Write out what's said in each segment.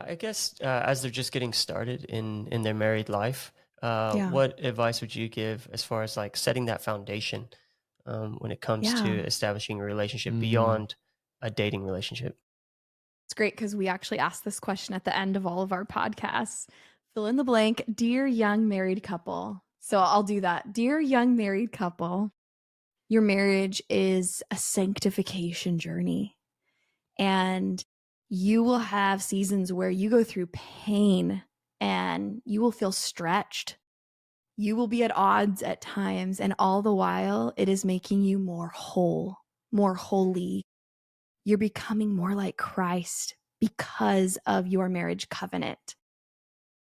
I guess as they're just getting started in their married life, Yeah. what advice would you give as far as like setting that foundation when it comes to Yeah. establishing a relationship Mm. beyond a dating relationship? It's great because we actually ask this question at the end of all of our podcasts. Fill in the blank, dear young married couple. So I'll do that. Dear young married couple, your marriage is a sanctification journey. And you will have seasons where you go through pain and you will feel stretched. You will be at odds at times. And all the while, it is making you more whole, more holy. You're becoming more like Christ because of your marriage covenant.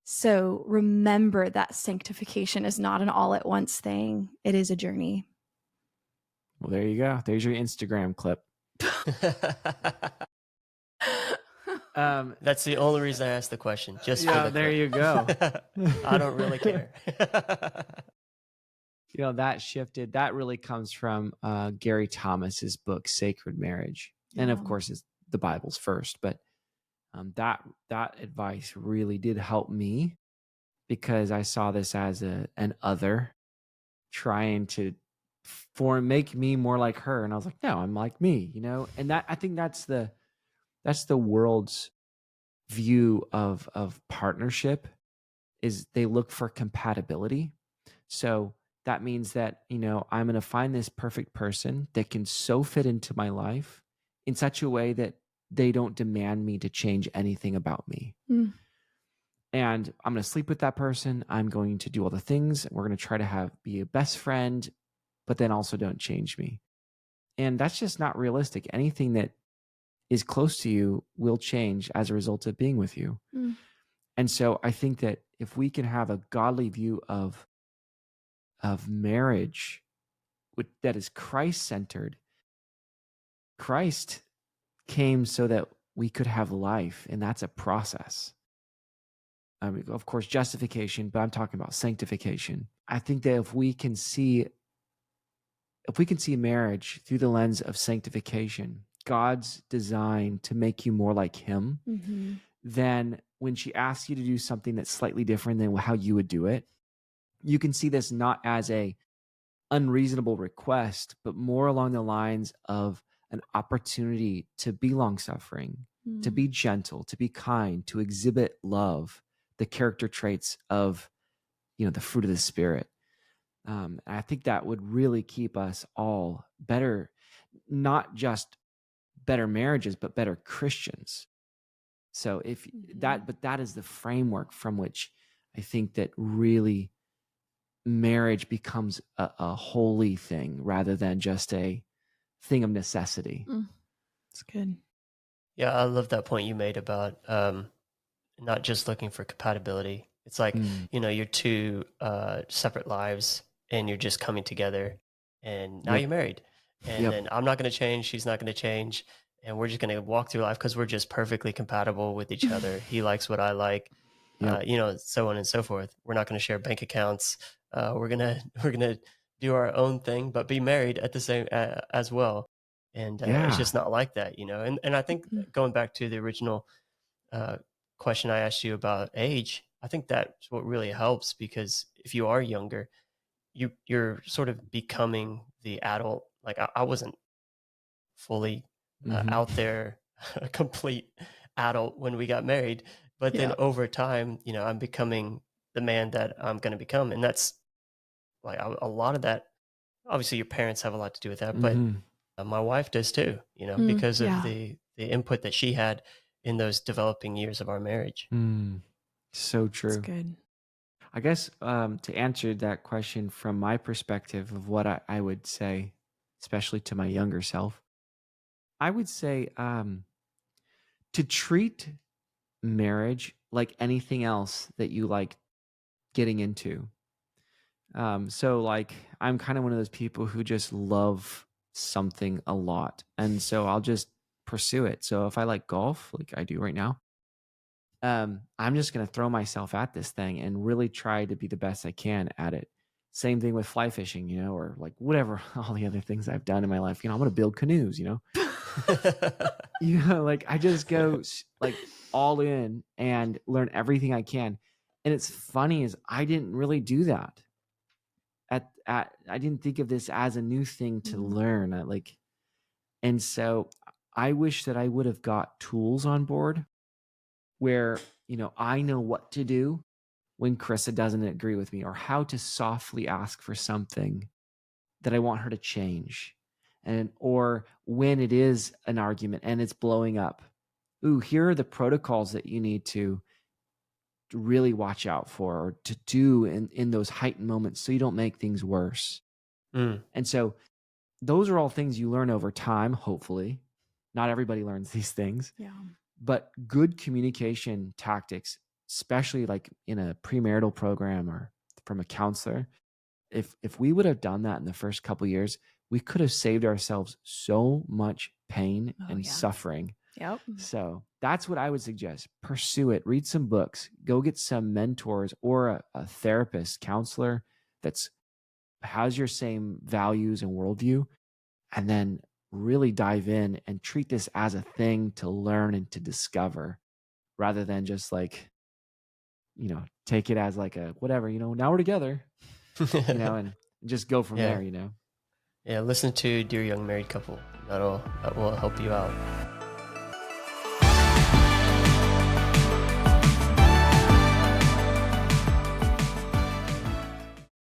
So remember that sanctification is not an all at once thing, it is a journey. Well, there you go. There's your Instagram clip. That's the only reason I asked the question, just for Yeah, the there clip. you go. I don't really care. That shifted. That really comes from Gary Thomas's book, Sacred Marriage. And of Yeah. course, it's the Bible's first, but that advice really did help me because I saw this as an other trying to make me more like her. And I was like, no, I'm like me, and that, I think that's the world's view of partnership, is they look for compatibility. So that means that, I'm going to find this perfect person that can so fit into my life in such a way that they don't demand me to change anything about me. Mm. And I'm going to sleep with that person. I'm going to do all the things. We're going to try to be a best friend, but then also don't change me. And that's just not realistic. Anything that is close to you will change as a result of being with you. Mm. And so I think that if we can have a godly view of marriage that is Christ-centered, Christ came so that we could have life, and that's a process. I mean, of course, justification, but I'm talking about sanctification. I think that if we can see marriage through the lens of sanctification, God's design to make you more like him, Mm-hmm. then when she asks you to do something that's slightly different than how you would do it, you can see this not as a unreasonable request, but more along the lines of an opportunity to be long-suffering, to be gentle, to be kind, to exhibit love, the character traits of, the fruit of the Spirit. I think that would really keep us all better, not just better marriages, but better Christians. So but that is the framework from which I think that really marriage becomes a holy thing rather than just a thing of necessity. It's good. Yeah, I love that point you made about not just looking for compatibility. It's like, you're two separate lives and you're just coming together and now Yep. you're married. And Yep. then I'm not going to change. She's not going to change. And we're just going to walk through life because we're just perfectly compatible with each other. He likes what I like, Yep. so on and so forth. We're not going to share bank accounts. We're going to do our own thing, but be married at the same as well. And it's just not like that. And I think going back to the original uh, question I asked you about age, I think that's what really helps because if you are younger, you're sort of becoming the adult. Like I wasn't fully out there, a complete adult when we got married, but then over time, I'm becoming the man that I'm going to become, and that's like a lot of that. Obviously, your parents have a lot to do with that, but my wife does too. Because of the input that she had in those developing years of our marriage. So true. That's good. I guess to answer that question from my perspective of what I would say, especially to my younger self, I would say to treat marriage like anything else that you like getting into. So like I'm kind of one of those people who just love something a lot. And so I'll just pursue it. So if I like golf, like I do right now, I'm just going to throw myself at this thing and really try to be the best I can at it. Same thing with fly fishing, or like whatever, all the other things I've done in my life. I'm going to build canoes, like I just go like all in and learn everything I can. And it's funny is I didn't really do that. I didn't think of this as a new thing to learn. And so I wish that I would have got tools on board where, I know what to do when Karissa doesn't agree with me, or how to softly ask for something that I want her to change. Or when it is an argument and it's blowing up. Ooh, here are the protocols that you need to really watch out for, or to do in those heightened moments so you don't make things worse. And so those are all things you learn over time, hopefully. Not everybody learns these things. Yeah. But good communication tactics, especially like in a premarital program or from a counselor, if we would have done that in the first couple of years, we could have saved ourselves so much pain and suffering. Yep. So that's what I would suggest. Pursue it. Read some books. Go get some mentors or a therapist, counselor that's has your same values and worldview, and then really dive in and treat this as a thing to learn and to discover, rather than just like, take it as like a whatever, now we're together, and just go from there, Yeah, listen to Dear Young Married Couple. That will help you out.